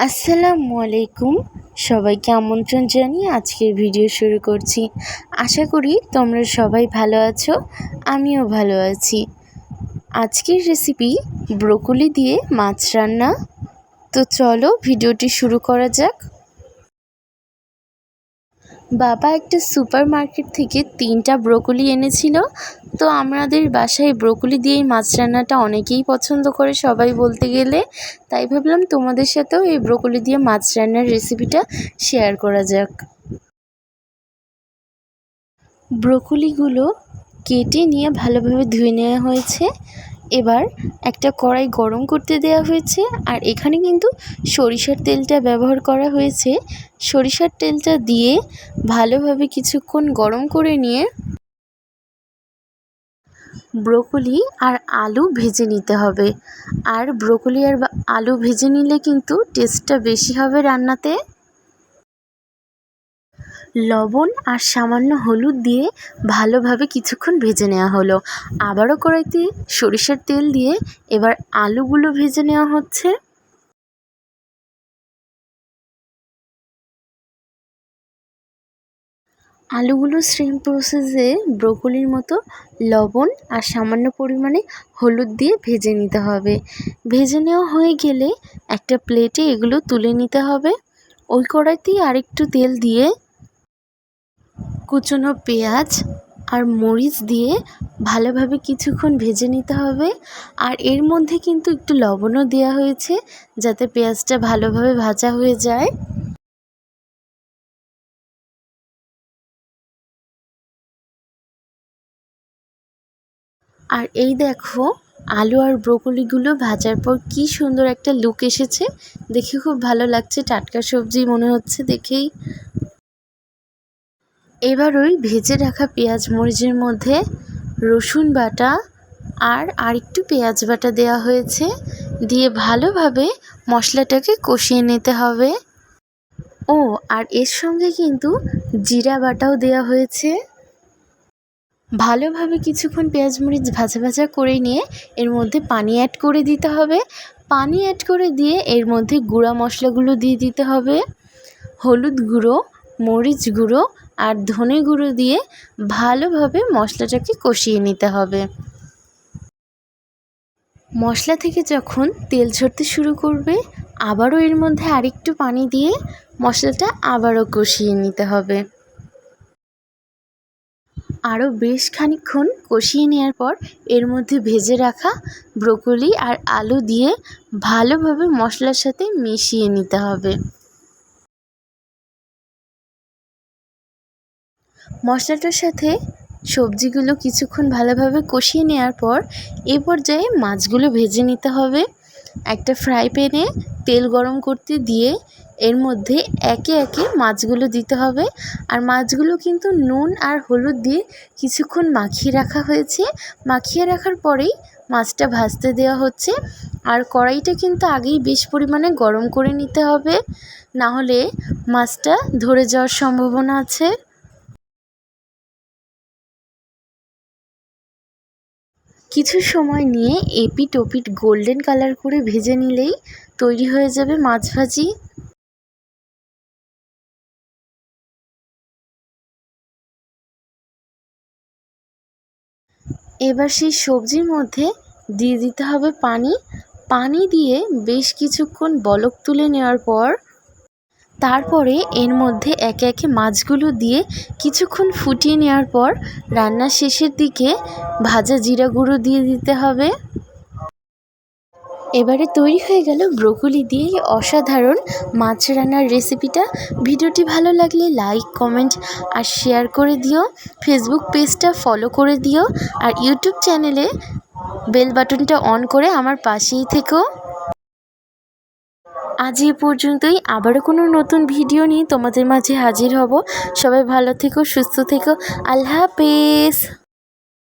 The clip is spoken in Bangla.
আসসালামু আলাইকুম। সবাইকে আমন্ত্রণ জানিয়ে আজকের ভিডিও শুরু করছি। আশা করি তোমরা সবাই ভালো আছো, আমিও ভালো আছি। আজকের রেসিপি ব্রোকলি দিয়ে মাছ রান্না। তো চলো ভিডিওটি শুরু করা যাক। বাবা একটা সুপার মার্কেট থেকে 3টা ব্রোকলি এনেছিল। তো আমাদের বাসায় ব্রোকলি দিয়েই মাছ রান্নাটা অনেকেই পছন্দ করে, সবাই বলতে গেলে। তাই ভাবলাম তোমাদের সাথেও এই ব্রোকলি দিয়ে মাছ রান্নার রেসিপিটা শেয়ার করা যাক। ব্রোকলিগুলো কেটে নিয়ে ভালোভাবে ধুয়ে নেওয়া হয়েছে। এবার একটা কড়াই গরম করতে দেওয়া হয়েছে, আর এখানে কিন্তু সরিষার তেলটা ব্যবহার করা হয়েছে। সরিষার তেলটা দিয়ে ভালোভাবে কিছুক্ষণ গরম করে নিয়ে ব্রোকলি আর আলু ভেজে নিতে হবে। আর ব্রোকলি আর আলু ভেজে নিলে কিন্তু টেস্টটা বেশি হবে রান্নাতে। লবণ আর সামান্য হলুদ দিয়ে ভালোভাবে কিছুক্ষণ ভেজে নেওয়া হলো। আবারও কড়াইতে সরিষার তেল দিয়ে এবার আলুগুলো ভেজে নেওয়া হচ্ছে। আলুগুলো সেম প্রসেসে ব্রোকলির মতো লবণ আর সামান্য পরিমাণে হলুদ দিয়ে ভেজে নিতে হবে। ভেজে নেওয়া হয়ে গেলে একটা প্লেটে এগুলো তুলে নিতে হবে। ওই কড়াইতেই আরেকটু তেল দিয়ে কুচনো পেঁয়াজ আর মরিচ দিয়ে ভালোভাবে কিছুক্ষণ ভেজে নিতে হবে। আর এর মধ্যে কিন্তু একটু লবণও দেওয়া হয়েছে, যাতে পেঁয়াজটা ভালোভাবে ভাজা হয়ে যায়। আর এই দেখো, আলু আর ব্রোকলিগুলো ভাজার পর কি সুন্দর একটা লুক এসেছে, দেখে খুব ভালো লাগছে। টাটকা সবজি মনে হচ্ছে দেখেই। এবার ওই ভেজে রাখা পেঁয়াজ মরিচের মধ্যে রসুন বাটা আর আরেকটু পেঁয়াজ বাটা দেওয়া হয়েছে, দিয়ে ভালোভাবে মশলাটাকে কষিয়ে নিতে হবে। ও আর এর সঙ্গে কিন্তু জিরা বাটাও দেওয়া হয়েছে। ভালোভাবে কিছুক্ষণ পেঁয়াজ মরিচ ভাজা ভাজা করে নিয়ে এর মধ্যে পানি অ্যাড করে দিতে হবে। পানি অ্যাড করে দিয়ে এর মধ্যে গুঁড়া মশলাগুলো দিয়ে দিতে হবে। হলুদ গুঁড়ো, মরিচ গুঁড়ো আর ধনে গুঁড়ো দিয়ে ভালোভাবে মশলাটাকে কষিয়ে নিতে হবে। মশলা থেকে যখন তেল ঝরতে শুরু করবে, আবারও এর মধ্যে আরেকটু পানি দিয়ে মশলাটা আবারও কষিয়ে নিতে হবে। আরও বেশ খানিকক্ষণ কষিয়ে নেওয়ার পর এর মধ্যে ভেজে রাখা ব্রোকলি আর আলু দিয়ে ভালোভাবে মশলার সাথে মিশিয়ে নিতে হবে। মশলাটার সাথে সবজিগুলো কিছুক্ষণ ভালোভাবে কষিয়ে নেওয়ার পর এ পর্যায়ে মাছগুলো ভেজে নিতে হবে। একটা ফ্রাই প্যানে তেল গরম করতে দিয়ে এর মধ্যে একে একে মাছগুলো দিতে হবে। আর মাছগুলো কিন্তু নুন আর হলুদ দিয়ে কিছুক্ষণ মাখিয়ে রাখা হয়েছে। মাখিয়ে রাখার পরেই মাছটা ভাজতে দেওয়া হচ্ছে। আর কড়াইটা কিন্তু আগেই বেশ পরিমাণে গরম করে নিতে হবে, না হলে মাছটা ধরে যাওয়ার সম্ভাবনা আছে। কিছু সময় নিয়ে এপিট ওপিট গোল্ডেন কালার করে ভেজে নিলেই তৈরি হয়ে যাবে মাছ ভাজি। এবার সেই সবজির মধ্যে দিয়ে দিতে হবে পানি। পানি দিয়ে বেশ কিছুক্ষণ বলক তুলে নেওয়ার পর তারপরে এর মধ্যে একে একে মাছগুলো দিয়ে কিছুক্ষণ ফুটিয়ে নেওয়ার পর রান্নার শেষের দিকে ভাজা জিরা গুঁড়ো দিয়ে দিতে হবে। এবারে তৈরি হয়ে গেল ব্রোকলি দিয়ে অসাধারণ মাছ রান্নার রেসিপিটা। ভিডিওটি ভালো লাগলে লাইক, কমেন্ট আর শেয়ার করে দিও। ফেসবুক পেজটা ফলো করে দিও, আর ইউটিউব চ্যানেলে বেল বাটনটা অন করে আমার পাশেই থেকো। আজ এই পর্যন্তই, আবারও কোনো নতুন ভিডিও নিয়ে তোমাদের মাঝে হাজির হব। সবাই ভালো থেকো, সুস্থ থেকো। আল্লাহ হাফেজ।